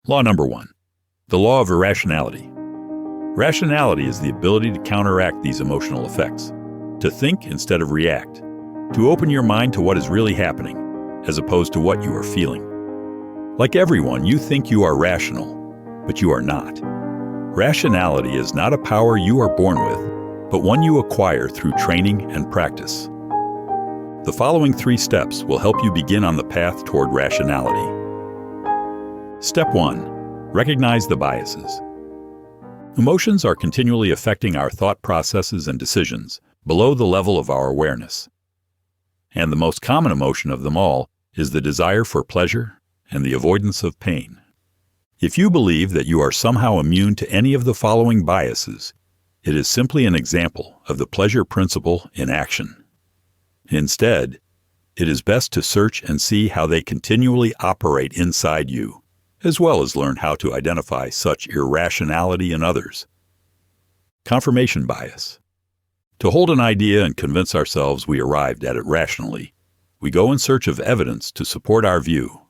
Law number 1. The law of irrationality. Rationality is the ability to counteract these emotional effects, to think instead of react, to open your mind to what is really happening, as opposed to what you are feeling. Like everyone, you think you are rational, but you are not. Rationality is not a power you are born with, but one you acquire through training and practice. The following 3 steps will help you begin on the path toward rationality. Step 1. Recognize the biases. Emotions are continually affecting our thought processes and decisions below the level of our awareness. And the most common emotion of them all is the desire for pleasure and the avoidance of pain. If you believe that you are somehow immune to any of the following biases, it is simply an example of the pleasure principle in action. Instead, it is best to search and see how they continually operate inside you, as well as learn how to identify such irrationality in others. Confirmation bias. To hold an idea and convince ourselves we arrived at it rationally, we go in search of evidence to support our view.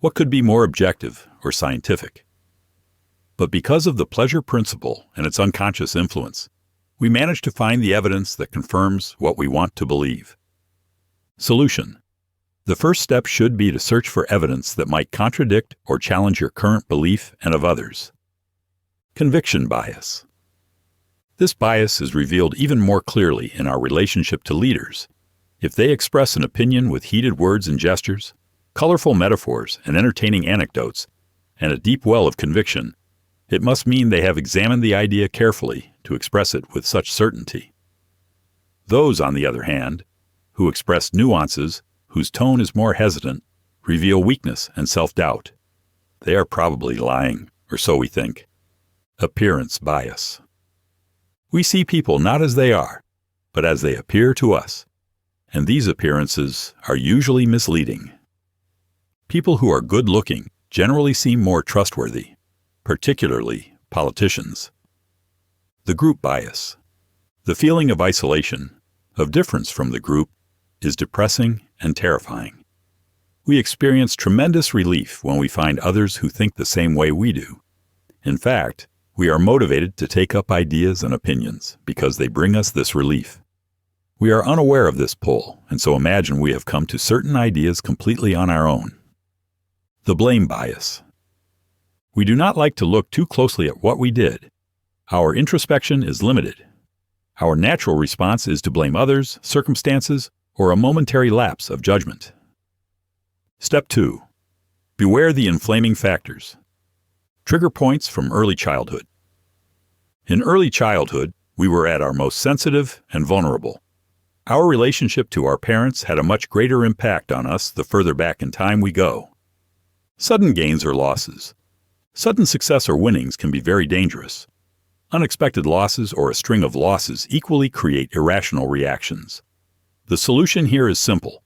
What could be more objective or scientific? But because of the pleasure principle and its unconscious influence, we manage to find the evidence that confirms what we want to believe. Solution. The first step should be to search for evidence that might contradict or challenge your current belief and of others. Conviction bias. This bias is revealed even more clearly in our relationship to leaders. If they express an opinion with heated words and gestures, colorful metaphors and entertaining anecdotes, and a deep well of conviction, it must mean they have examined the idea carefully to express it with such certainty. Those, on the other hand, who express nuances, whose tone is more hesitant, reveal weakness and self-doubt. They are probably lying, or so we think. Appearance bias. We see people not as they are, but as they appear to us, and these appearances are usually misleading. People who are good-looking generally seem more trustworthy, particularly politicians. The group bias. The feeling of isolation, of difference from the group, is depressing and terrifying. We experience tremendous relief when we find others who think the same way we do. In fact, we are motivated to take up ideas and opinions because they bring us this relief. We are unaware of this pull, and so imagine we have come to certain ideas completely on our own. The blame bias. We do not like to look too closely at what we did. Our introspection is limited. Our natural response is to blame others, circumstances, or a momentary lapse of judgment. Step 2. Beware the inflaming factors. Trigger points from early childhood. In early childhood, we were at our most sensitive and vulnerable. Our relationship to our parents had a much greater impact on us the further back in time we go. Sudden gains or losses. Sudden success or winnings can be very dangerous. Unexpected losses or a string of losses equally create irrational reactions. The solution here is simple.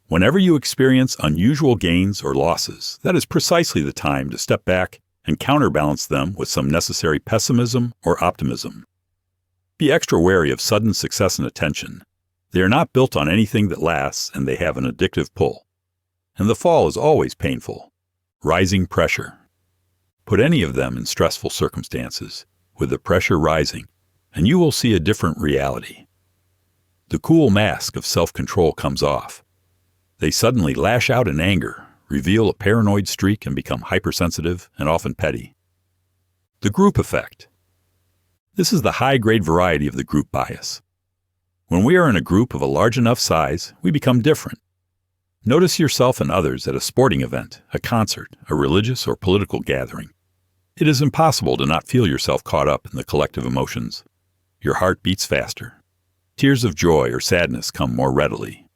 Whenever you experience unusual gains or losses, that is precisely the time to step back and counterbalance them with some necessary pessimism or optimism. Be extra wary of sudden success and attention. They are not built on anything that lasts, and they have an addictive pull. And the fall is always painful. Rising pressure. Put any of them in stressful circumstances, with the pressure rising, and you will see a different reality. The cool mask of self-control comes off. They suddenly lash out in anger, reveal a paranoid streak, and become hypersensitive and often petty. The group effect. This is the high-grade variety of the group bias. When we are in a group of a large enough size, we become different. Notice yourself and others at a sporting event, a concert, a religious or political gathering. It is impossible to not feel yourself caught up in the collective emotions. Your heart beats faster. Tears of joy or sadness come more readily.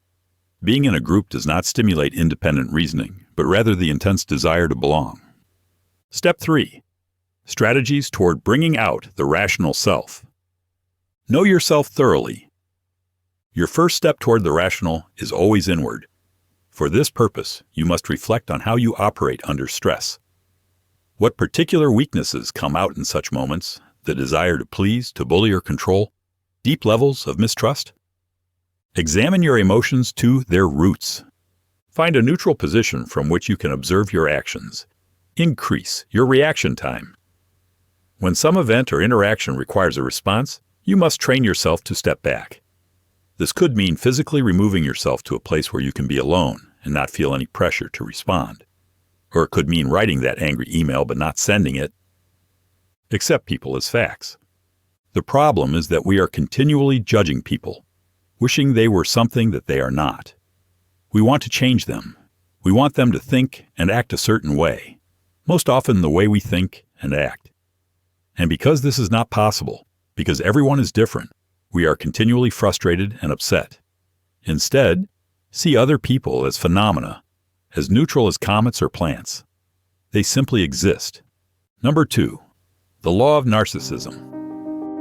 Being in a group does not stimulate independent reasoning, but rather the intense desire to belong. Step 3. Strategies toward bringing out the rational self. Know yourself thoroughly. Your first step toward the rational is always inward. For this purpose, you must reflect on how you operate under stress. What particular weaknesses come out in such moments? The desire to please, to bully or control? Deep levels of mistrust? Examine your emotions to their roots. Find a neutral position from which you can observe your actions. Increase your reaction time. When some event or interaction requires a response, you must train yourself to step back. This could mean physically removing yourself to a place where you can be alone and not feel any pressure to respond. Or it could mean writing that angry email but not sending it. Accept people as facts. The problem is that we are continually judging people, wishing they were something that they are not. We want to change them. We want them to think and act a certain way, most often the way we think and act. And because this is not possible, because everyone is different, we are continually frustrated and upset. Instead, see other people as phenomena, as neutral as comets or plants. They simply exist. Number 2, the law of narcissism,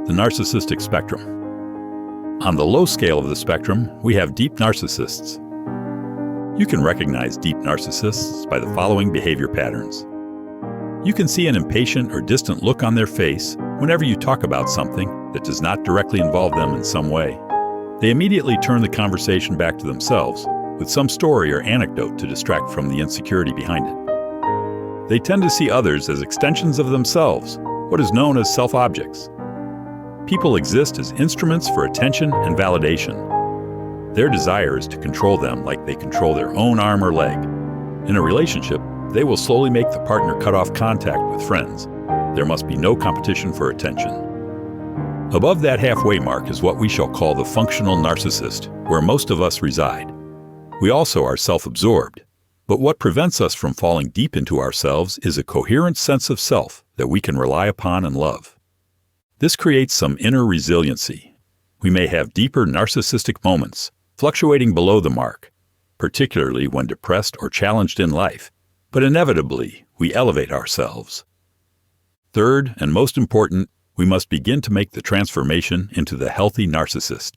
the narcissistic spectrum. On the low scale of the spectrum, we have deep narcissists. You can recognize deep narcissists by the following behavior patterns. You can see an impatient or distant look on their face whenever you talk about something that does not directly involve them in some way. They immediately turn the conversation back to themselves with some story or anecdote to distract from the insecurity behind it. They tend to see others as extensions of themselves, what is known as self-objects. People exist as instruments for attention and validation. Their desire is to control them like they control their own arm or leg. In a relationship, they will slowly make the partner cut off contact with friends. There must be no competition for attention. Above that halfway mark is what we shall call the functional narcissist, where most of us reside. We also are self-absorbed, but what prevents us from falling deep into ourselves is a coherent sense of self that we can rely upon and love. This creates some inner resiliency. We may have deeper narcissistic moments, fluctuating below the mark, particularly when depressed or challenged in life, but inevitably, we elevate ourselves. Third, and most important, we must begin to make the transformation into the healthy narcissist.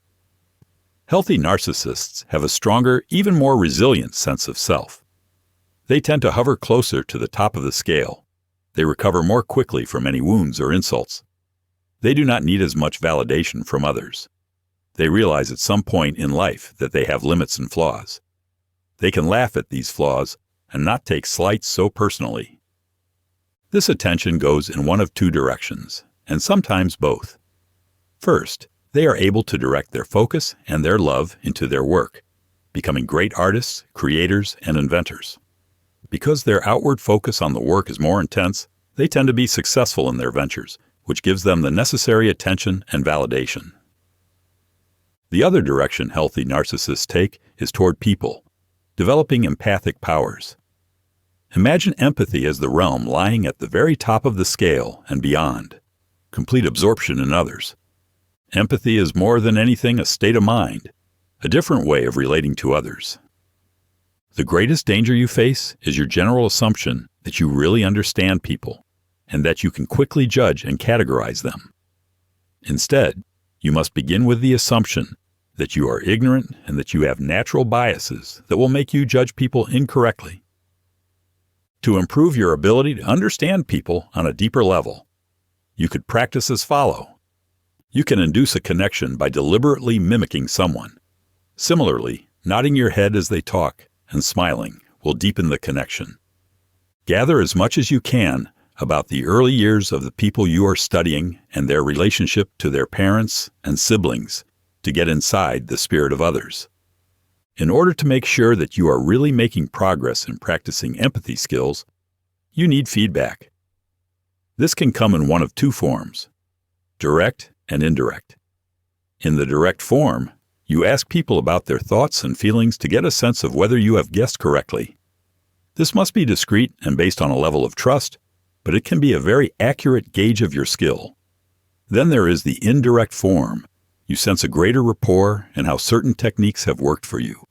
Healthy narcissists have a stronger, even more resilient sense of self. They tend to hover closer to the top of the scale. They recover more quickly from any wounds or insults. They do not need as much validation from others. They realize at some point in life that they have limits and flaws. They can laugh at these flaws and not take slights so personally. This attention goes in one of two directions, and sometimes both. First, they are able to direct their focus and their love into their work, becoming great artists, creators, and inventors. Because their outward focus on the work is more intense, they tend to be successful in their ventures, which gives them the necessary attention and validation. The other direction healthy narcissists take is toward people, developing empathic powers. Imagine empathy as the realm lying at the very top of the scale and beyond, complete absorption in others. Empathy is more than anything a state of mind, a different way of relating to others. The greatest danger you face is your general assumption that you really understand people and that you can quickly judge and categorize them. Instead, you must begin with the assumption that you are ignorant and that you have natural biases that will make you judge people incorrectly. To improve your ability to understand people on a deeper level, you could practice as follows. You can induce a connection by deliberately mimicking someone. Similarly, nodding your head as they talk and smiling will deepen the connection. Gather as much as you can about the early years of the people you are studying and their relationship to their parents and siblings to get inside the spirit of others. In order to make sure that you are really making progress in practicing empathy skills, you need feedback. This can come in one of two forms, direct and indirect. In the direct form, you ask people about their thoughts and feelings to get a sense of whether you have guessed correctly. This must be discreet and based on a level of trust, but it can be a very accurate gauge of your skill. Then there is the indirect form. You sense a greater rapport and how certain techniques have worked for you.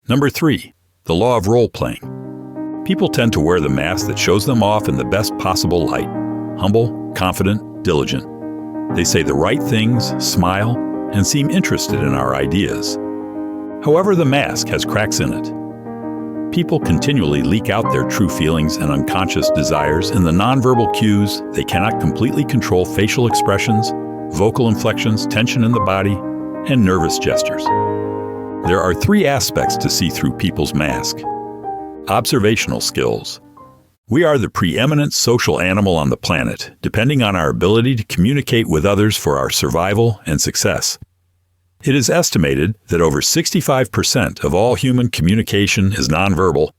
Number 3, the law of role-playing. People tend to wear the mask that shows them off in the best possible light. Humble, confident, diligent. They say the right things, smile, and seem interested in our ideas. However, the mask has cracks in it. People continually leak out their true feelings and unconscious desires in the nonverbal cues. They cannot completely control facial expressions, vocal inflections, tension in the body, and nervous gestures. There are 3 aspects to see through people's mask. Observational skills. We are the preeminent social animal on the planet, depending on our ability to communicate with others for our survival and success. It is estimated that over 65% of all human communication is nonverbal,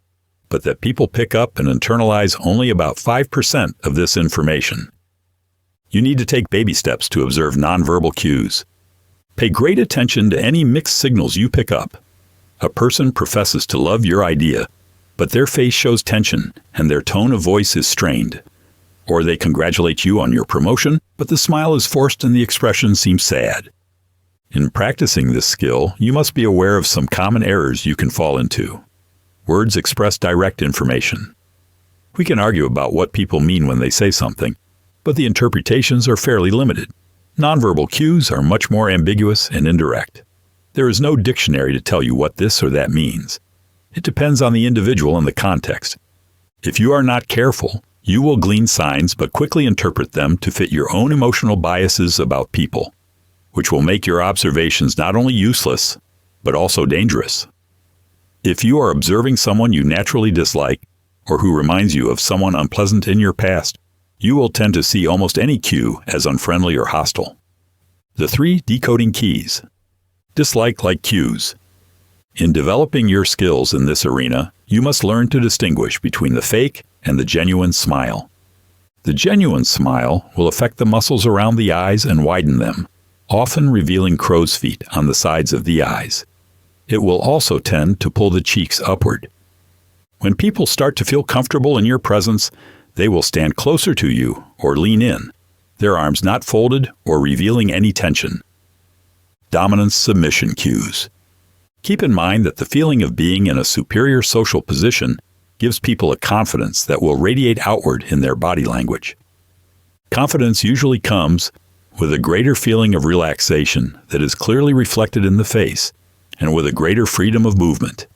but that people pick up and internalize only about 5% of this information. You need to take baby steps to observe nonverbal cues. Pay great attention to any mixed signals you pick up. A person professes to love your idea, but their face shows tension and their tone of voice is strained. Or they congratulate you on your promotion, but the smile is forced and the expression seems sad. In practicing this skill, you must be aware of some common errors you can fall into. Words express direct information. We can argue about what people mean when they say something, but the interpretations are fairly limited. Nonverbal cues are much more ambiguous and indirect. There is no dictionary to tell you what this or that means. It depends on the individual and the context. If you are not careful, you will glean signs but quickly interpret them to fit your own emotional biases about people, which will make your observations not only useless, but also dangerous. If you are observing someone you naturally dislike, or who reminds you of someone unpleasant in your past, you will tend to see almost any cue as unfriendly or hostile. The 3 decoding keys. Dislike-like cues. In developing your skills in this arena, you must learn to distinguish between the fake and the genuine smile. The genuine smile will affect the muscles around the eyes and widen them, often revealing crow's feet on the sides of the eyes. It will also tend to pull the cheeks upward. When people start to feel comfortable in your presence, they will stand closer to you or lean in, their arms not folded or revealing any tension. Dominance-submission cues. Keep in mind that the feeling of being in a superior social position gives people a confidence that will radiate outward in their body language. Confidence usually comes with a greater feeling of relaxation that is clearly reflected in the face and with a greater freedom of movement.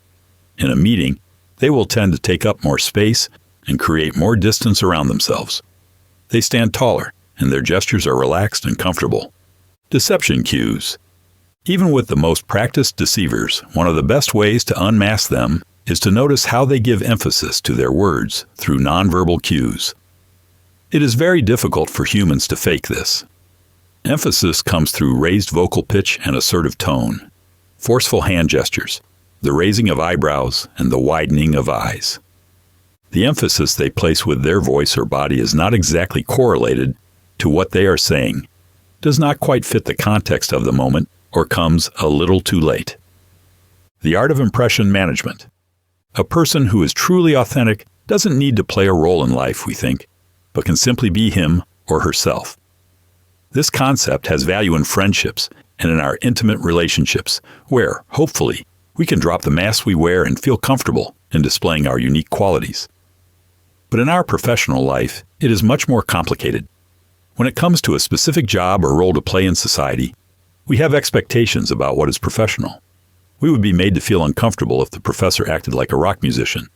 In a meeting, they will tend to take up more space and create more distance around themselves. They stand taller and their gestures are relaxed and comfortable. Deception cues. Even with the most practiced deceivers, one of the best ways to unmask them is to notice how they give emphasis to their words through nonverbal cues. It is very difficult for humans to fake this. Emphasis comes through raised vocal pitch and assertive tone, forceful hand gestures, the raising of eyebrows, and the widening of eyes. The emphasis they place with their voice or body is not exactly correlated to what they are saying, does not quite fit the context of the moment, or comes a little too late. The art of impression management. A person who is truly authentic doesn't need to play a role in life, we think, but can simply be him or herself. This concept has value in friendships and in our intimate relationships, where, hopefully, we can drop the mask we wear and feel comfortable in displaying our unique qualities. But in our professional life, it is much more complicated. When it comes to a specific job or role to play in society, we have expectations about what is professional. We would be made to feel uncomfortable if the professor acted like a rock musician.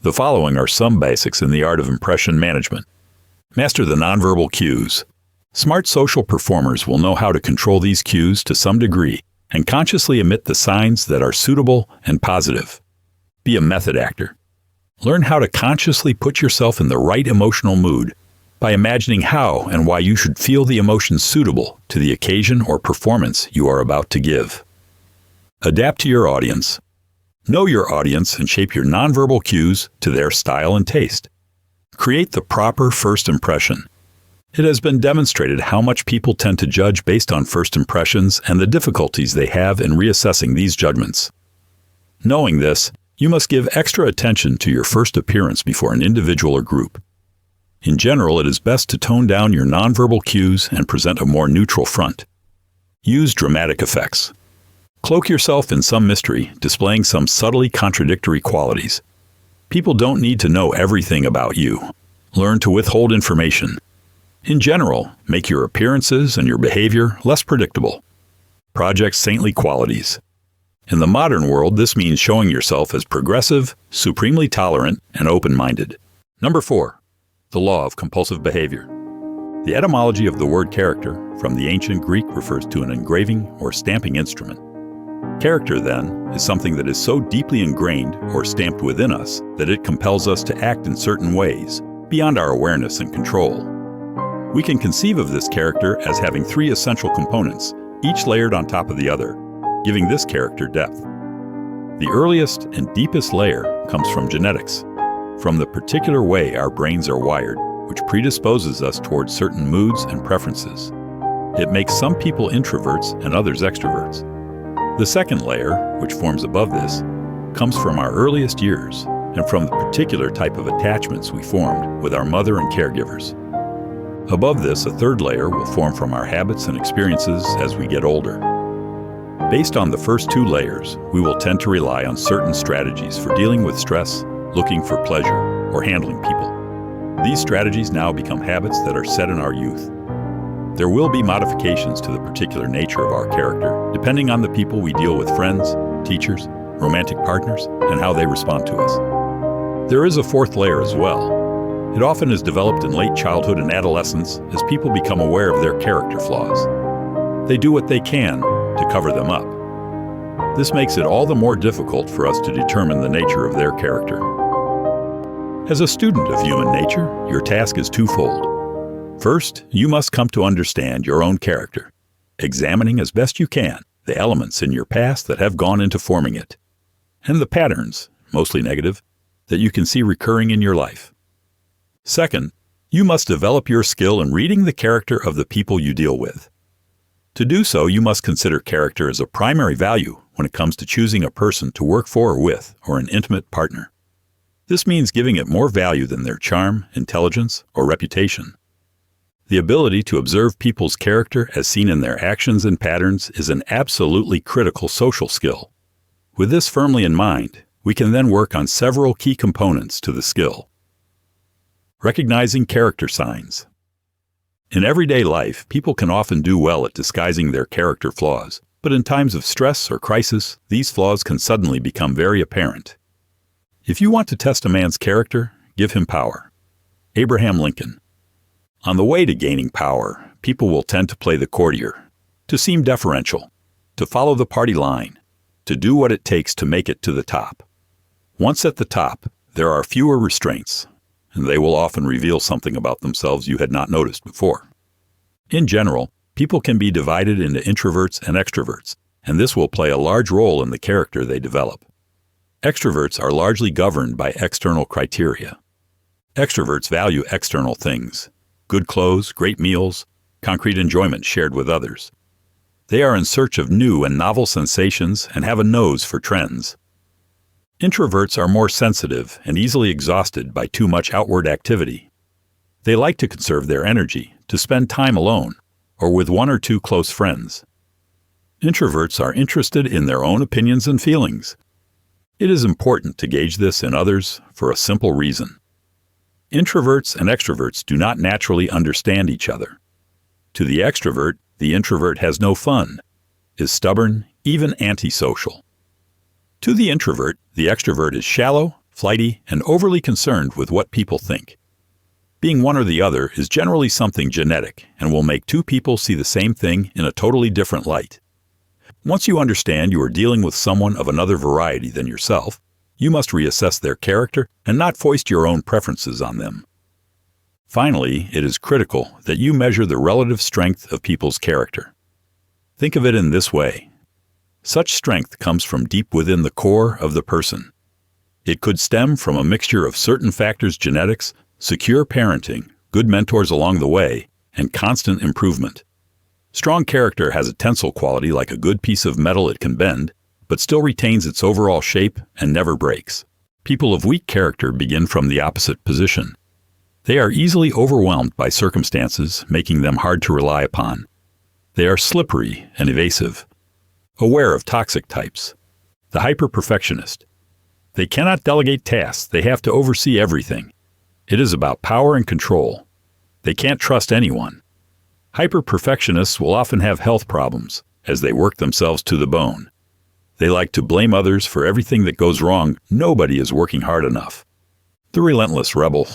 The following are some basics in the art of impression management. Master the nonverbal cues. Smart social performers will know how to control these cues to some degree and consciously emit the signs that are suitable and positive. Be a method actor. Learn how to consciously put yourself in the right emotional mood by imagining how and why you should feel the emotions suitable to the occasion or performance you are about to give. Adapt to your audience. Know your audience and shape your nonverbal cues to their style and taste. Create the proper first impression. It has been demonstrated how much people tend to judge based on first impressions and the difficulties they have in reassessing these judgments. Knowing this, you must give extra attention to your first appearance before an individual or group. In general, it is best to tone down your nonverbal cues and present a more neutral front. Use dramatic effects. Cloak yourself in some mystery, displaying some subtly contradictory qualities. People don't need to know everything about you. Learn to withhold information. In general, make your appearances and your behavior less predictable. Project saintly qualities. In the modern world, this means showing yourself as progressive, supremely tolerant, and open-minded. Number 4. The law of compulsive behavior. The etymology of the word character from the ancient Greek refers to an engraving or stamping instrument. Character, then, is something that is so deeply ingrained or stamped within us that it compels us to act in certain ways, beyond our awareness and control. We can conceive of this character as having three essential components, each layered on top of the other, giving this character depth. The earliest and deepest layer comes from genetics, from the particular way our brains are wired, which predisposes us towards certain moods and preferences. It makes some people introverts and others extroverts. The second layer, which forms above this, comes from our earliest years and from the particular type of attachments we formed with our mother and caregivers. Above this, a third layer will form from our habits and experiences as we get older. Based on the first two layers, we will tend to rely on certain strategies for dealing with stress, looking for pleasure, or handling people. These strategies now become habits that are set in our youth. There will be modifications to the particular nature of our character, depending on the people we deal with, friends, teachers, romantic partners, and how they respond to us. There is a fourth layer as well. It often is developed in late childhood and adolescence as people become aware of their character flaws. They do what they can to cover them up. This makes it all the more difficult for us to determine the nature of their character. As a student of human nature, your task is twofold. First, you must come to understand your own character, examining as best you can the elements in your past that have gone into forming it, and the patterns, mostly negative, that you can see recurring in your life. Second, you must develop your skill in reading the character of the people you deal with. To do so, you must consider character as a primary value when it comes to choosing a person to work for or with, or an intimate partner. This means giving it more value than their charm, intelligence, or reputation. The ability to observe people's character as seen in their actions and patterns is an absolutely critical social skill. With this firmly in mind, we can then work on several key components to the skill. Recognizing character signs. In everyday life, people can often do well at disguising their character flaws, but in times of stress or crisis, these flaws can suddenly become very apparent. If you want to test a man's character, give him power. Abraham Lincoln. On the way to gaining power, people will tend to play the courtier, to seem deferential, to follow the party line, to do what it takes to make it to the top. Once at the top, there are fewer restraints, and they will often reveal something about themselves you had not noticed before. In general, people can be divided into introverts and extroverts, and this will play a large role in the character they develop. Extroverts are largely governed by external criteria. Extroverts value external things: good clothes, great meals, concrete enjoyment shared with others. They are in search of new and novel sensations and have a nose for trends. Introverts are more sensitive and easily exhausted by too much outward activity. They like to conserve their energy, to spend time alone, or with one or two close friends. Introverts are interested in their own opinions and feelings. It is important to gauge this in others for a simple reason. Introverts and extroverts do not naturally understand each other. To the extrovert, the introvert has no fun, is stubborn, even antisocial. To the introvert, the extrovert is shallow, flighty, and overly concerned with what people think. Being one or the other is generally something genetic and will make two people see the same thing in a totally different light. Once you understand you are dealing with someone of another variety than yourself, you must reassess their character and not foist your own preferences on them. Finally, it is critical that you measure the relative strength of people's character. Think of it in this way. Such strength comes from deep within the core of the person. It could stem from a mixture of certain factors: genetics, secure parenting, good mentors along the way, and constant improvement. Strong character has a tensile quality like a good piece of metal. It can bend, but still retains its overall shape and never breaks. People of weak character begin from the opposite position. They are easily overwhelmed by circumstances, making them hard to rely upon. They are slippery and evasive, aware of toxic types. The hyper-perfectionist. They cannot delegate tasks. They have to oversee everything. It is about power and control. They can't trust anyone. Hyper-perfectionists will often have health problems as they work themselves to the bone. They like to blame others for everything that goes wrong. Nobody is working hard enough. The relentless rebel.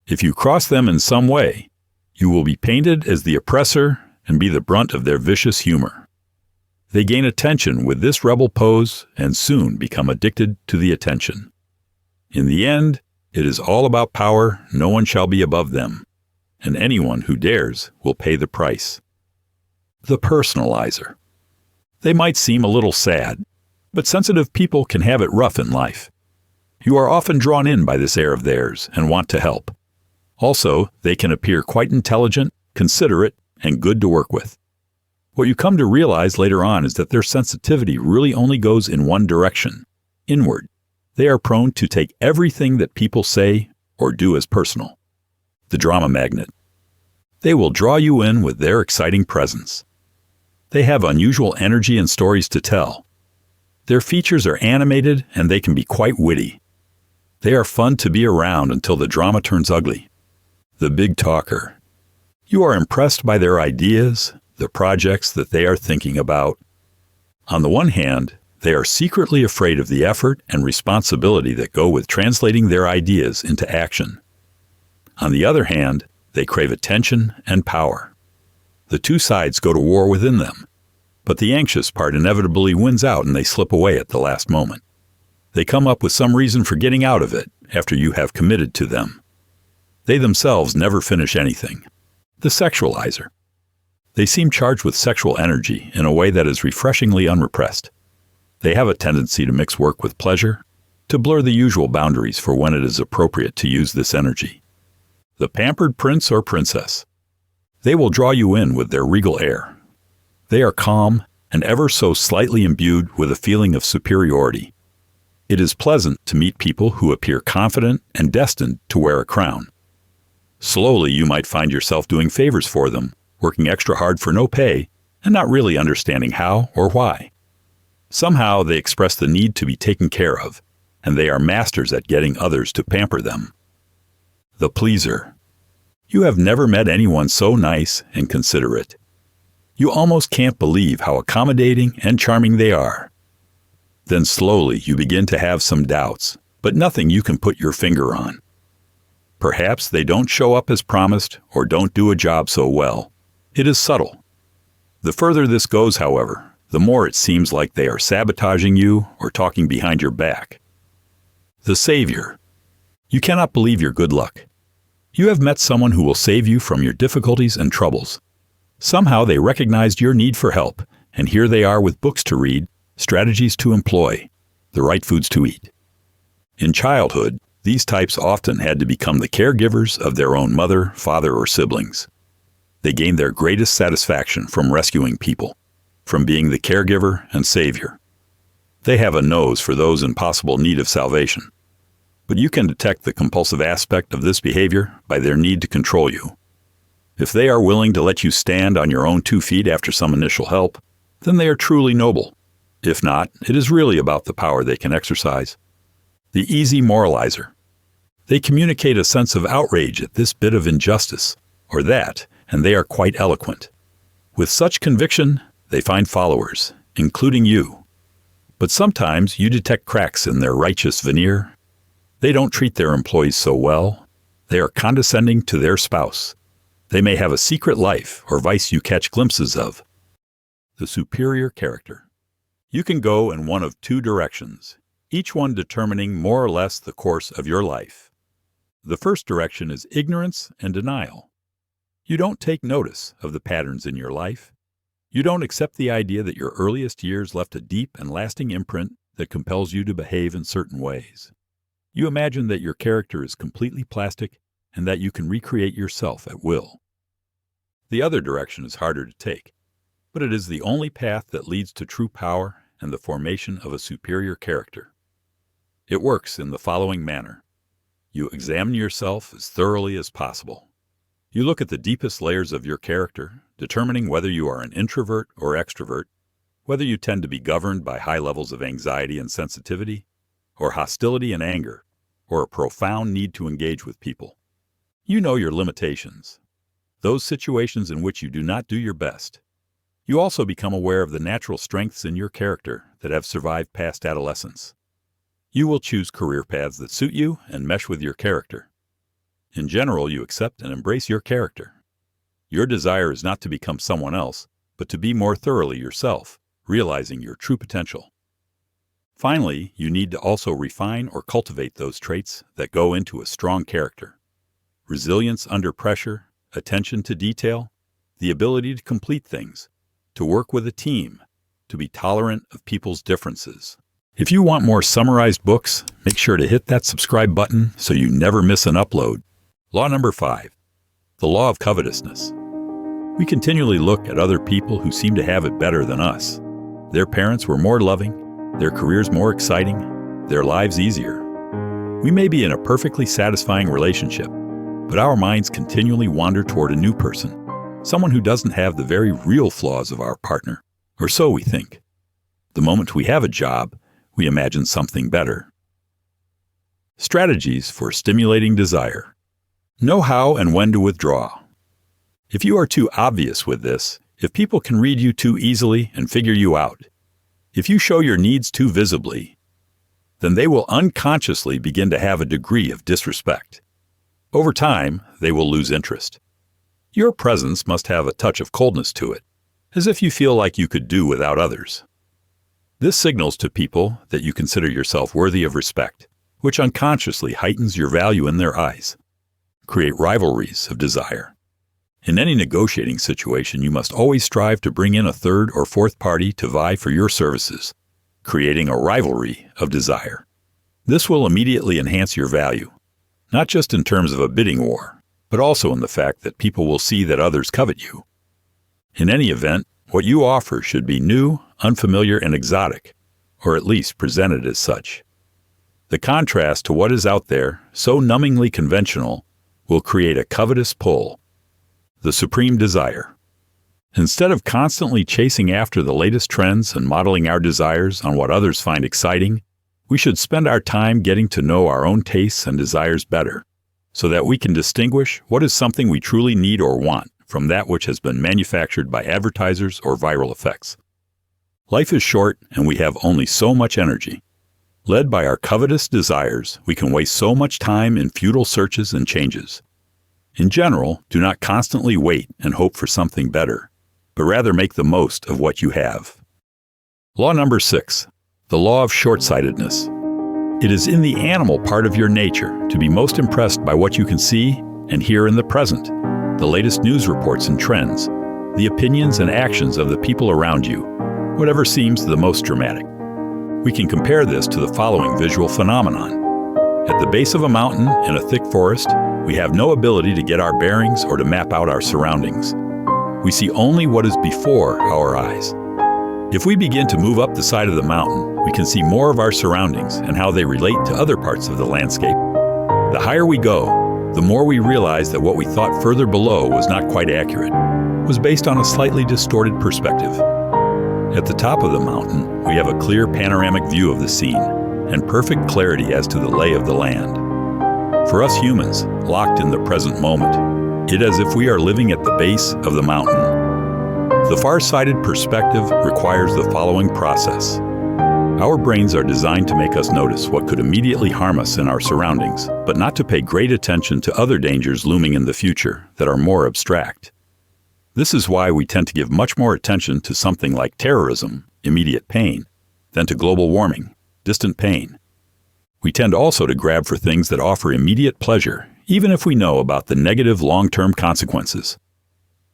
If you cross them in some way, you will be painted as the oppressor and be the brunt of their vicious humor. They gain attention with this rebel pose and soon become addicted to the attention. In the end, it is all about power. No one shall be above them, and anyone who dares will pay the price. The personalizer. They might seem a little sad, but sensitive people can have it rough in life. You are often drawn in by this air of theirs and want to help. Also, they can appear quite intelligent, considerate, and good to work with. What you come to realize later on is that their sensitivity really only goes in one direction, inward. They are prone to take everything that people say or do as personal. The drama magnet. They will draw you in with their exciting presence. They have unusual energy and stories to tell. Their features are animated and they can be quite witty. They are fun to be around until the drama turns ugly. The big talker. You are impressed by their ideas, the projects that they are thinking about. On the one hand, they are secretly afraid of the effort and responsibility that go with translating their ideas into action. On the other hand, they crave attention and power. The two sides go to war within them, but the anxious part inevitably wins out and they slip away at the last moment. They come up with some reason for getting out of it after you have committed to them. They themselves never finish anything. The sexualizer. They seem charged with sexual energy in a way that is refreshingly unrepressed. They have a tendency to mix work with pleasure, to blur the usual boundaries for when it is appropriate to use this energy. The pampered prince or princess. They will draw you in with their regal air. They are calm and ever so slightly imbued with a feeling of superiority. It is pleasant to meet people who appear confident and destined to wear a crown. Slowly, you might find yourself doing favors for them, working extra hard for no pay, and not really understanding how or why. Somehow, they express the need to be taken care of, and they are masters at getting others to pamper them. The pleaser. You have never met anyone so nice and considerate. You almost can't believe how accommodating and charming they are. Then slowly you begin to have some doubts, but nothing you can put your finger on. Perhaps they don't show up as promised or don't do a job so well. It is subtle. The further this goes, however, the more it seems like they are sabotaging you or talking behind your back. The savior. You cannot believe your good luck. You have met someone who will save you from your difficulties and troubles. Somehow they recognized your need for help, and here they are with books to read, strategies to employ, the right foods to eat. In childhood, these types often had to become the caregivers of their own mother, father, or siblings. They gained their greatest satisfaction from rescuing people, from being the caregiver and savior. They have a nose for those in possible need of salvation. But you can detect the compulsive aspect of this behavior by their need to control you. If they are willing to let you stand on your own 2 feet after some initial help, then they are truly noble. If not, it is really about the power they can exercise. The easy moralizer. They communicate a sense of outrage at this bit of injustice, or that, and they are quite eloquent. With such conviction, they find followers, including you. But sometimes you detect cracks in their righteous veneer. They don't treat their employees so well. They are condescending to their spouse. They may have a secret life or vice you catch glimpses of. The superior character. You can go in one of 2 directions, each one determining more or less the course of your life. The first direction is ignorance and denial. You don't take notice of the patterns in your life. You don't accept the idea that your earliest years left a deep and lasting imprint that compels you to behave in certain ways. You imagine that your character is completely plastic and that you can recreate yourself at will. The other direction is harder to take, but it is the only path that leads to true power and the formation of a superior character. It works in the following manner. You examine yourself as thoroughly as possible. You look at the deepest layers of your character, determining whether you are an introvert or extrovert, whether you tend to be governed by high levels of anxiety and sensitivity, or hostility and anger, or a profound need to engage with people. You know your limitations, those situations in which you do not do your best. You also become aware of the natural strengths in your character that have survived past adolescence. You will choose career paths that suit you and mesh with your character. In general, you accept and embrace your character. Your desire is not to become someone else, but to be more thoroughly yourself, realizing your true potential. Finally, you need to also refine or cultivate those traits that go into a strong character. Resilience under pressure, attention to detail, the ability to complete things, to work with a team, to be tolerant of people's differences. If you want more summarized books, make sure to hit that subscribe button so you never miss an upload. Law number 5, the law of covetousness. We continually look at other people who seem to have it better than us. Their parents were more loving, their careers more exciting, their lives easier. We may be in a perfectly satisfying relationship, but our minds continually wander toward a new person, someone who doesn't have the very real flaws of our partner, or so we think. The moment we have a job, we imagine something better. Strategies for stimulating desire. Know how and when to withdraw. If you are too obvious with this, if people can read you too easily and figure you out, if you show your needs too visibly, then they will unconsciously begin to have a degree of disrespect. Over time, they will lose interest. Your presence must have a touch of coldness to it, as if you feel like you could do without others. This signals to people that you consider yourself worthy of respect, which unconsciously heightens your value in their eyes. Create rivalries of desire. In any negotiating situation, you must always strive to bring in a third or fourth party to vie for your services, creating a rivalry of desire. This will immediately enhance your value, not just in terms of a bidding war, but also in the fact that people will see that others covet you. In any event, what you offer should be new, unfamiliar, and exotic, or at least presented as such. The contrast to what is out there, so numbingly conventional, will create a covetous pull. The supreme desire. Instead of constantly chasing after the latest trends and modeling our desires on what others find exciting, we should spend our time getting to know our own tastes and desires better, so that we can distinguish what is something we truly need or want from that which has been manufactured by advertisers or viral effects. Life is short and we have only so much energy. Led by our covetous desires, we can waste so much time in futile searches and changes. In general, do not constantly wait and hope for something better, but rather make the most of what you have. Law number 6, the law of short-sightedness. It is in the animal part of your nature to be most impressed by what you can see and hear in the present, the latest news reports and trends, the opinions and actions of the people around you, whatever seems the most dramatic. We can compare this to the following visual phenomenon. At the base of a mountain in a thick forest, we have no ability to get our bearings or to map out our surroundings. We see only what is before our eyes. If we begin to move up the side of the mountain, we can see more of our surroundings and how they relate to other parts of the landscape. The higher we go, the more we realize that what we thought further below was not quite accurate, was based on a slightly distorted perspective. At the top of the mountain, we have a clear panoramic view of the scene and perfect clarity as to the lay of the land. For us humans, locked in the present moment, it is as if we are living at the base of the mountain. The far-sighted perspective requires the following process. Our brains are designed to make us notice what could immediately harm us in our surroundings, but not to pay great attention to other dangers looming in the future that are more abstract. This is why we tend to give much more attention to something like terrorism, immediate pain, than to global warming, distant pain. We tend also to grab for things that offer immediate pleasure, even if we know about the negative long-term consequences.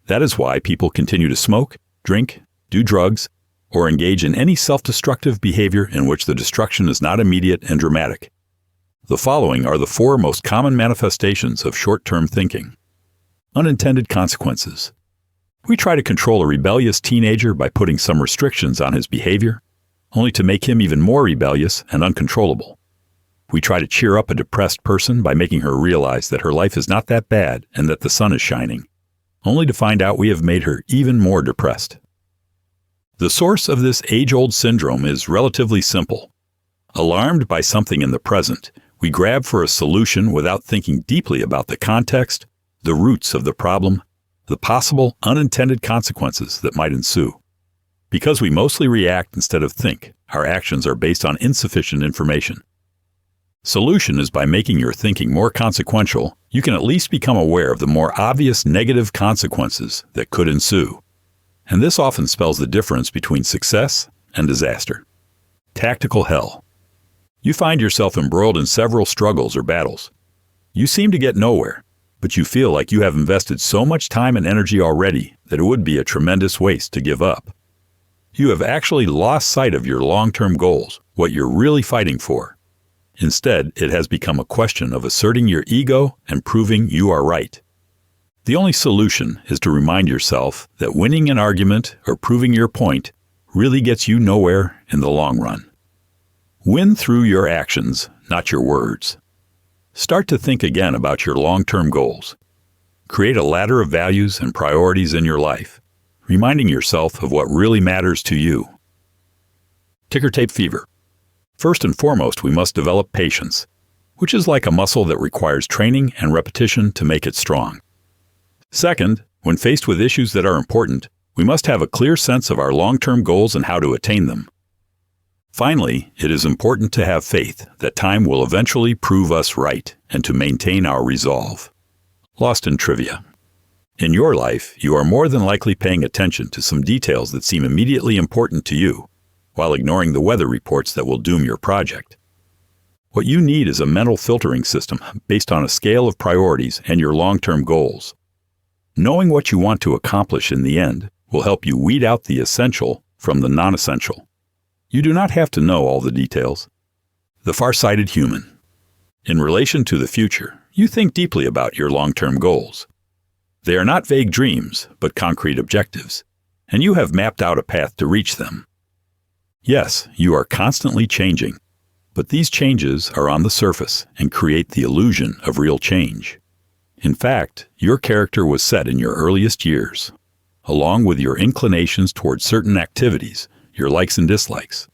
That is why people continue to smoke, drink, do drugs, or engage in any self-destructive behavior in which the destruction is not immediate and dramatic. The following are the 4 most common manifestations of short-term thinking. Unintended consequences. We try to control a rebellious teenager by putting some restrictions on his behavior, only to make him even more rebellious and uncontrollable. We try to cheer up a depressed person by making her realize that her life is not that bad and that the sun is shining, only to find out we have made her even more depressed. The source of this age-old syndrome is relatively simple. Alarmed by something in the present, we grab for a solution without thinking deeply about the context, the roots of the problem, the possible unintended consequences that might ensue. Because we mostly react instead of think, our actions are based on insufficient information. Solution is by making your thinking more consequential, you can at least become aware of the more obvious negative consequences that could ensue. And this often spells the difference between success and disaster. Tactical hell. You find yourself embroiled in several struggles or battles. You seem to get nowhere, but you feel like you have invested so much time and energy already that it would be a tremendous waste to give up. You have actually lost sight of your long-term goals, what you're really fighting for. Instead, it has become a question of asserting your ego and proving you are right. The only solution is to remind yourself that winning an argument or proving your point really gets you nowhere in the long run. Win through your actions, not your words. Start to think again about your long-term goals. Create a ladder of values and priorities in your life, reminding yourself of what really matters to you. Ticker tape fever. First and foremost, we must develop patience, which is like a muscle that requires training and repetition to make it strong. Second, when faced with issues that are important, we must have a clear sense of our long-term goals and how to attain them. Finally, it is important to have faith that time will eventually prove us right and to maintain our resolve. Lost in trivia. In your life, you are more than likely paying attention to some details that seem immediately important to you, while ignoring the weather reports that will doom your project. What you need is a mental filtering system based on a scale of priorities and your long-term goals. Knowing what you want to accomplish in the end will help you weed out the essential from the non-essential. You do not have to know all the details. The far-sighted human. In relation to the future, you think deeply about your long-term goals. They are not vague dreams, but concrete objectives, and you have mapped out a path to reach them. Yes, you are constantly changing, but these changes are on the surface and create the illusion of real change. In fact, your character was set in your earliest years, along with your inclinations towards certain activities, your likes and dislikes.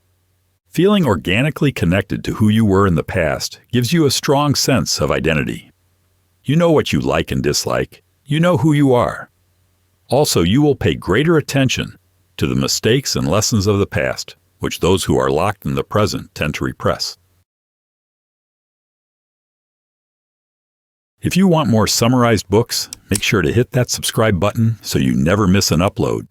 Feeling organically connected to who you were in the past gives you a strong sense of identity. You know what you like and dislike. You know who you are. Also, you will pay greater attention to the mistakes and lessons of the past, which those who are locked in the present tend to repress. If you want more summarized books, make sure to hit that subscribe button so you never miss an upload.